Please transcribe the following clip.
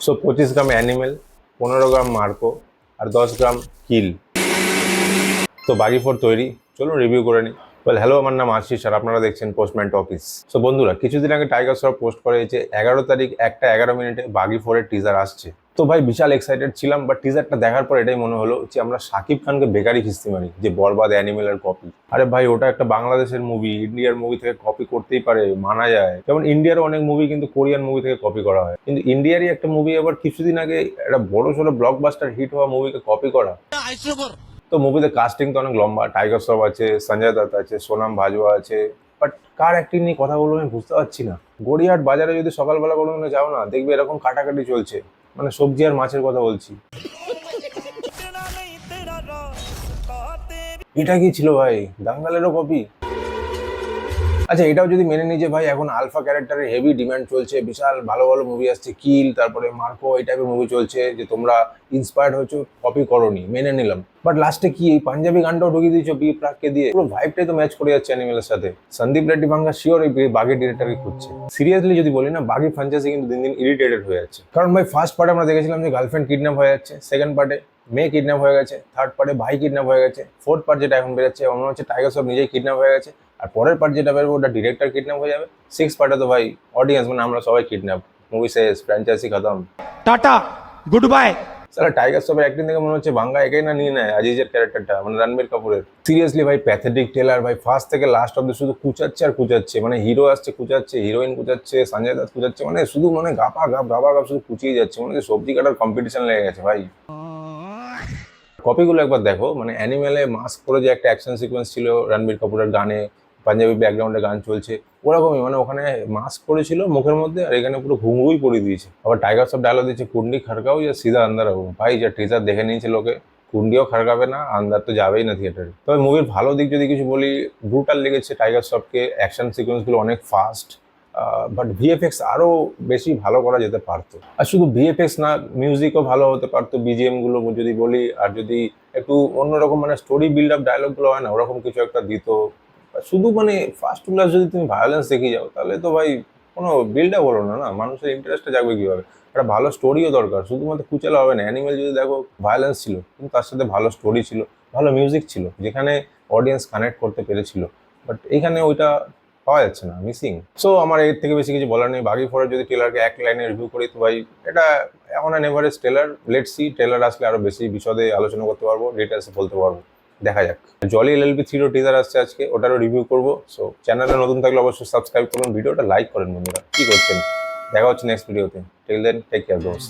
So 25 গ্রাম animal, 15 গ্রাম Marco আর 10 গ্রাম কিল। তো বাগি 4 তৈরি, চলুন রিভিউ করে নিই। হ্যালো, আমার নাম আশিস আর আপনারা দেখছেন পোস্টম্যান টপিস। সো বন্ধুরা, কিছুদিন আগে টাইগার শ্রফ পোস্ট করে যে 11 তারিখ 1টা 11 মিনিটে বাগি 4 এর টিজার আসছে। তো ভাই বিশাল এক্সাইটেড ছিলাম, বাট টিজারটা দেখার পর এটাই মনে হলো যে আমরা শাকিব খানকে বেকারি খিস্তি মারি যে বরবাদ অ্যানিমেলের কপি। আরে ভাই, ওটা একটা বাংলাদেশের মুভি, ইন্ডিয়ার মুভি থেকে কপি করতেই পারে, মানা যায়। যেমন ইন্ডিয়ার অনেক মুভি কিন্তু কোরিয়ান মুভি থেকে কপি করা হয়, কিন্তু ইন্ডিয়ারই একটা মুভি আবার কিছুদিন আগে একটা বড় সড়ো ব্লকবাস্টার হিট হওয়া মুভিকে কপি করা। তো মুভিতে কাস্টিং তো অনেক লম্বা, টাইগার শ্রফ আছে, সঞ্জয় দত্ত আছে, সোনাম ভাজুয়া আছে, বাট কার অ্যাক্টিং নিয়ে কথা বলবো আমি বুঝতে পারছি না। গড়িয়াহাট বাজারে যদি সকালবেলা কোনো দিনও যাও না, দেখবে এরকম কাটাকাটি চলছে, মানে সবজি আর মাছের কথা বলছি। এটা কি ছিল ভাই, দাঙ্গালেরও কপি? আচ্ছা, এটাও যদি মেনে নিই যে ভাই এখন আলফা ক্যারেক্টারের হেভি ডিমান্ড চলছে, বিশাল ভালো ভালো মুভি আসছে, কিল তারপরে মার্কো এই টাইপের মুভি চলছে, যে তোমরা ইন্সপায়ার্ড হয়েছো, কপি করোনি, মেনে নিলাম। বাট লাস্টে কি এই পাঞ্জাবি গানটাও ঢুকিয়ে দিয়েছো বি প্রাককে দিয়ে, পুরো ভাইবটাই তো ম্যাচ করে যাচ্ছে অ্যানিমেলের সাথে। সন্দীপ রেড্ডি ভাঙ্গা শিওর এই বাঘের ডিরেক্টরকে খুঁজছে। সিরিয়াসলি যদি বলি না, বাঘি ফ্র্যাঞ্চাইজি কিন্তু দিন দিন ইরিটেটেড হয়ে যাচ্ছে। কারণ ভাই ফার্স্ট পার্টে আমরা দেখেছিলাম যে গার্লফ্রেন্ড কিডন্যাপ হয়ে যাচ্ছে, সেকেন্ড পার্টে মেয়ে কিডন্যাপ হয়ে গেছে, থার্ড পার্টে ভাই কিডন্যাপ হয়ে গেছে, ফোর্থ পার্ট যেটা এখন বেরোচ্ছে মনে হচ্ছে টাইগার সব নিজেই কিডন্যাপ হয়ে গেছে, আর পরের পার্ট যেটা বেরোবে ওটা ডিরেক্টর কিডন্যাপ হয়ে যাবে। সিক্স পার্টে তো ভাই অডিয়েন্স মানে আমরা সবাই কিডন্যাপ, মুভি শেষ, ফ্র্যাঞ্চাইজি খতম, টাটা গুড বাই। সালা টাইগার শ্রফের অ্যাক্টিং দেখে মনে হচ্ছে বাংলা একাই না নিয়ে নেয় আজিজের ক্যারেক্টারটা, মানে রণবীর কাপুরের। সিরিয়াসলি ভাই প্যাথেটিক টেলার ভাই, ফার্স্ট থেকে লাস্ট অব্দি শুধু কুচাচ্ছে আর কুচাচ্ছে, মানে হিরো আসছে কুচাচ্ছে, হিরোইন কুচাচ্ছে, সঞ্জয় দত্ত কুচাচ্ছে, মানে শুধু মানে গাপা গাপ গাপা গাপ শুধু কুচিয়ে যাচ্ছে, মানে সবজি কাটার কম্পিটিশন লেগে গেছে ভাই। কপিগুলো একবার দেখো, মানে অ্যানিমেলে মাস্ক পরে যে একটা অ্যাকশন সিকোয়েন্স ছিল রণবীর কাপুরের গানে, পাঞ্জাবি ব্যাকগ্রাউন্ডে গান চলছে, ওরকমই মানে ওখানে মাস্ক পরেছিল মুখের মধ্যে, আর এখানে পুরো ঘুঙ্গুই পরিয়ে দিয়েছে। আবার টাইগার সব ডায়লগ দিচ্ছে, কুন্ডি খড়কাও ইয়া সিধা আন্দার হবো। ভাই যা টিজার দেখে নিয়েছে লোকে, কুন্ডিও খড়কাবে না, আন্দার তো যাবেই না থিয়েটারে। তবে মুভির ভালো দিক যদি কিছু বলি, ব্রুটাল লেগেছে টাইগার সবকে, অ্যাকশন সিকোয়েন্সগুলো অনেক ফাস্ট, বাট ভিএফএক্স আরো বেশি ভালো করা যেতে পারতো। আর শুধু ভিএফএক্স না, মিউজিকও ভালো হতে পারতো, বিজিএম গুলো যদি বলি, আর যদি একটু অন্যরকম মানে স্টোরি বিল্ড আপ ডায়লগ গুলো হয় না, ওরকম কিছু একটা দিত। শুধু মানে ফার্স্ট ক্লাস যদি তুমি ভায়োলেন্স দেখে যাও, তাহলে তো ভাই কোনো বিল্ড আপ হলো না, না মানুষের ইন্টারেস্টটা জাগবে কিভাবে? একটা ভালো স্টোরিও দরকার, শুধুমাত্র কুচালা হবে না। অ্যানিমেল যদি দেখো, ভায়োলেন্স ছিল কিন্তু তার সাথে ভালো স্টোরি ছিল, ভালো মিউজিক ছিল, যেখানে অডিয়েন্স কানেক্ট করতে পেরেছিল, বাট এখানে ওইটা পাওয়া যাচ্ছে না, মিসিং। সো আমার এর থেকে বেশি কিছু বলার নেই। বাগি 4 যদি ট্রেলারকে এক লাইনে রিভিউ করি, তো ভাই এটা এখন an average trailer. Let's see, trailer আসলে আরো বেশি বিশদে আলোচনা করতে পারবো, ডিটেলসে বলতে পারবো, দেখা যাক। জলি LLB 3 টিজার আসছে আজকে, ওটারও রিভিউ করবো। সো চ্যানেলে নতুন থাকলে অবশ্যই সাবস্ক্রাইব করুন, ভিডিওটা লাইক করেন বন্ধুরা, কি করছেন। দেখা হচ্ছে নেক্সট ভিডিওতে। টিল দেন, টেক কেয়ার দোস্ত।